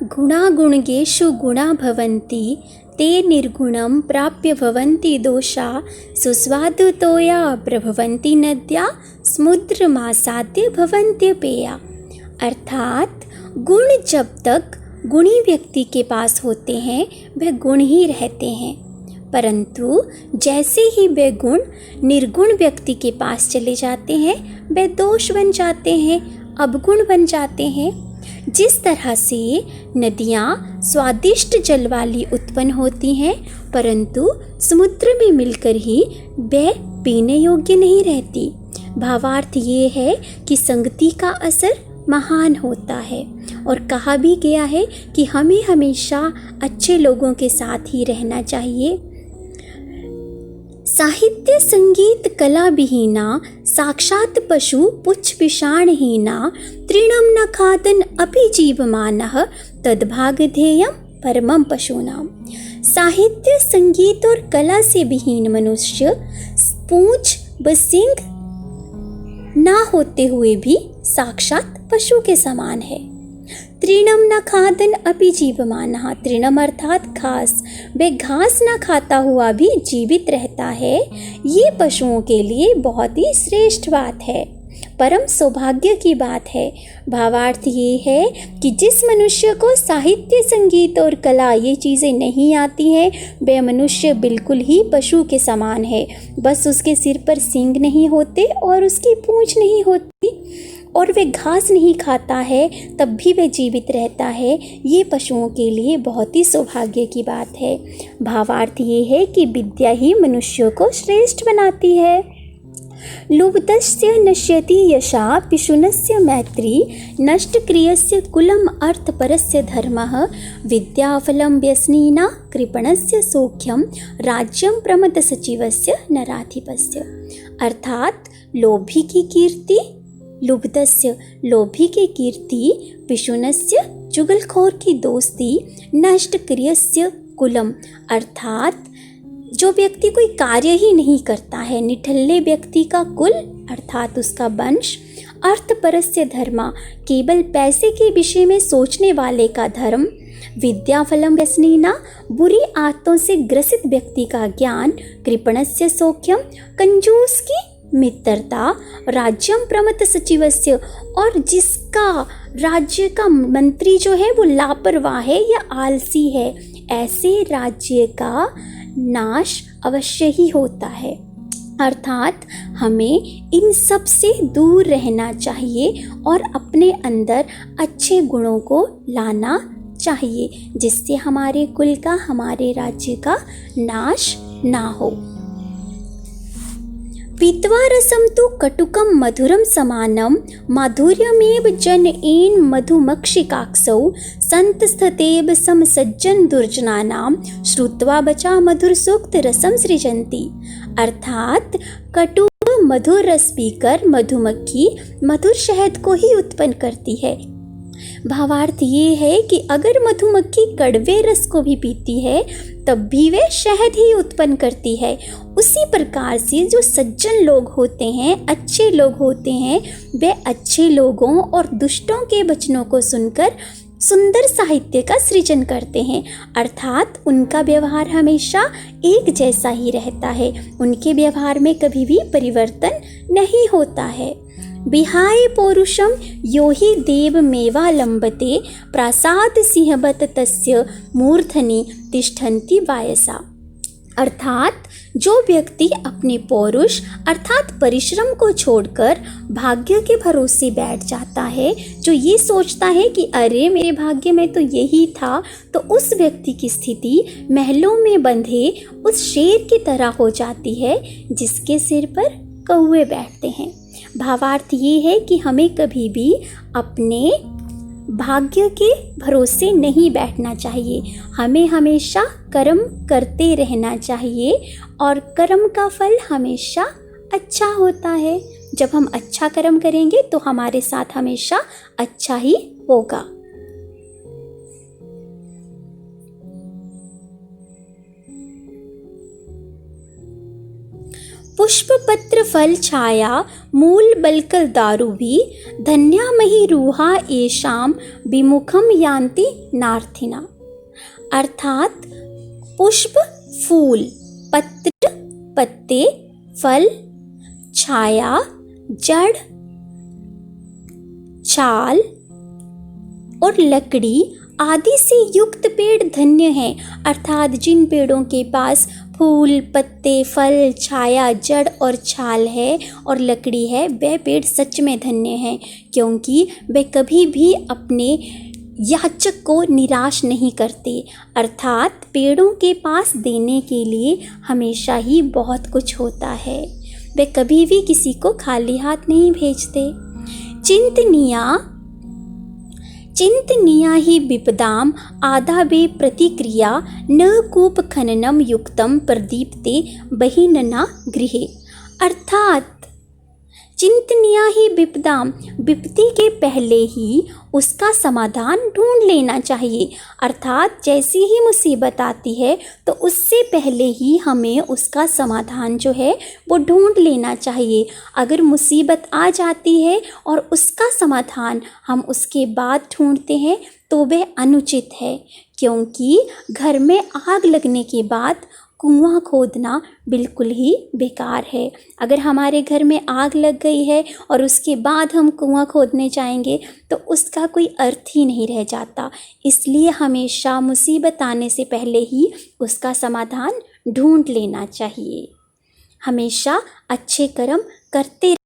गुणागुणगेषु गुणा भवन्ति ते निर्गुणं प्राप्य भवन्ति दोषा सुस्वादुतोया प्रभवन्ति नद्या समुद्रमासाद्य भवन्त्यपेया। अर्थात गुण जब तक गुणी व्यक्ति के पास होते हैं वह गुण ही रहते हैं, परंतु जैसे ही वे गुण निर्गुण व्यक्ति के पास चले जाते हैं वे दोष बन जाते हैं, अवगुण बन जाते हैं। जिस तरह से नदियाँ स्वादिष्ट जल वाली उत्पन्न होती हैं परंतु समुद्र में मिलकर ही वे पीने योग्य नहीं रहती। भावार्थ ये है कि संगति का असर महान होता है और कहा भी गया है कि हमें हमेशा अच्छे लोगों के साथ ही रहना चाहिए। साहित्य संगीत कला विहीना साक्षात पशु पुच्छ विषाणहीना तृणम न खादन अपि जीवमानः तद्भागधेयम परमं पशूनाम। साहित्य संगीत और कला से विहीन मनुष्य पूंछ व सींग ना होते हुए भी साक्षात पशु के समान है। तृणम न खादन अपि जीवमानः, तृणम अर्थात घास, वे घास न खाता हुआ भी जीवित रहता है। ये पशुओं के लिए बहुत ही श्रेष्ठ बात है, परम सौभाग्य की बात है। भावार्थ ये है कि जिस मनुष्य को साहित्य संगीत और कला ये चीज़ें नहीं आती हैं वह मनुष्य बिल्कुल ही पशु के समान है। बस उसके सिर पर सींग नहीं होते और उसकी पूंछ नहीं होती और वे घास नहीं खाता है तब भी वह जीवित रहता है। ये पशुओं के लिए बहुत ही सौभाग्य की बात है। भावार्थ ये है कि विद्या ही मनुष्यों को श्रेष्ठ बनाती है। लुब्धस्य नश्यति यशा पिशुनस्य मैत्री नष्टक्रियस्य कुलम अर्थपरस्य धर्मः विद्याफलं व्यसनिना कृपणस्य सौख्यम राज्यं प्रमदसचिवस्य नराधिपस्य। अर्थात लोभी की कीर्ति, लुब्धस्य लोभी की कीर्ति, पिशुनस्य चुगलखोर की दोस्ती, नष्टक्रियस्य कुलम अर्थात जो व्यक्ति कोई कार्य ही नहीं करता है, निठल्ले व्यक्ति का कुल अर्थात उसका वंश, अर्थपरस्य धर्मा केवल पैसे के विषय में सोचने वाले का धर्म, विद्याफलम व्यसनीना बुरी आदतों से ग्रसित व्यक्ति का ज्ञान, कृपणस्य सौख्यम कंजूस की मित्रता, राज्यम प्रमथ सचिवस्य और जिसका राज्य का मंत्री जो है वो लापरवाह है या आलसी है, ऐसे राज्य का नाश अवश्य ही होता है। अर्थात हमें इन सब से दूर रहना चाहिए और अपने अंदर अच्छे गुणों को लाना चाहिए जिससे हमारे कुल का, हमारे राज्य का नाश ना हो। पीत्वा रसम तु कटुकम मधुरम समानम माधुर्यमेव जनयेन मधुमक्षिकाक्षौ संतस्ततेव समसज्जन दुर्जनानाम श्रुत्वा बचा मधुर सूक्त रसम सृजन्ति। अर्थात कटु मधुर रस पीकर मधुमक्खी मधुर शहद को ही उत्पन्न करती है। भावार्थ ये है कि अगर मधुमक्खी कड़वे रस को भी पीती है तब भी वे शहद ही उत्पन्न करती है। उसी प्रकार से जो सज्जन लोग होते हैं, अच्छे लोग होते हैं, वे अच्छे लोगों और दुष्टों के वचनों को सुनकर सुंदर साहित्य का सृजन करते हैं। अर्थात उनका व्यवहार हमेशा एक जैसा ही रहता है, उनके व्यवहार में कभी भी परिवर्तन नहीं होता है। विहाय पौरुषम यो हि देवमेवालंबते प्रासाद सिंहवत तस्य मूर्धनि तिष्ठन्ति वायसा। अर्थात जो व्यक्ति अपने पौरुष अर्थात परिश्रम को छोड़कर भाग्य के भरोसे बैठ जाता है, जो ये सोचता है कि अरे मेरे भाग्य में तो यही था, तो उस व्यक्ति की स्थिति महलों में बंधे उस शेर की तरह हो जाती है जिसके सिर पर कौवे बैठते हैं। भावार्थ ये है कि हमें कभी भी अपने भाग्य के भरोसे नहीं बैठना चाहिए, हमें हमेशा कर्म करते रहना चाहिए और कर्म का फल हमेशा अच्छा होता है। जब हम अच्छा कर्म करेंगे तो हमारे साथ हमेशा अच्छा ही होगा। पुष्प पत्र फल छाया मूल बलकर दारु भी धन्या मही रूहा येषाम विमुखम यान्ति नार्थिना। अर्थात पुष्प फूल, पत्र पत्ते, फल, छाया जड़, छाल और लकड़ी आदि से युक्त पेड़ धन्य हैं। अर्थात जिन पेड़ों के पास फूल, पत्ते, फल, छाया, जड़ और छाल है और लकड़ी है, वे पेड़ सच में धन्य हैं, क्योंकि वे कभी भी अपने याचक को निराश नहीं करते। अर्थात पेड़ों के पास देने के लिए हमेशा ही बहुत कुछ होता है, वे कभी भी किसी को खाली हाथ नहीं भेजते। चिंतनीया ही विपदाम आदाबे प्रतिक्रिया न कूप खननम युक्तम प्रदीप्ते बहिनना गृहे। अर्थात चिंतनीया ही विपदाम, विपत्ति के पहले ही उसका समाधान ढूंढ लेना चाहिए। अर्थात जैसी ही मुसीबत आती है तो उससे पहले ही हमें उसका समाधान जो है वो ढूंढ लेना चाहिए। अगर मुसीबत आ जाती है और उसका समाधान हम उसके बाद ढूंढते हैं तो वह अनुचित है, क्योंकि घर में आग लगने के बाद कुआं खोदना बिल्कुल ही बेकार है। अगर हमारे घर में आग लग गई है और उसके बाद हम कुआं खोदने जाएंगे तो उसका कोई अर्थ ही नहीं रह जाता। इसलिए हमेशा मुसीबत आने से पहले ही उसका समाधान ढूंढ लेना चाहिए। हमेशा अच्छे कर्म करते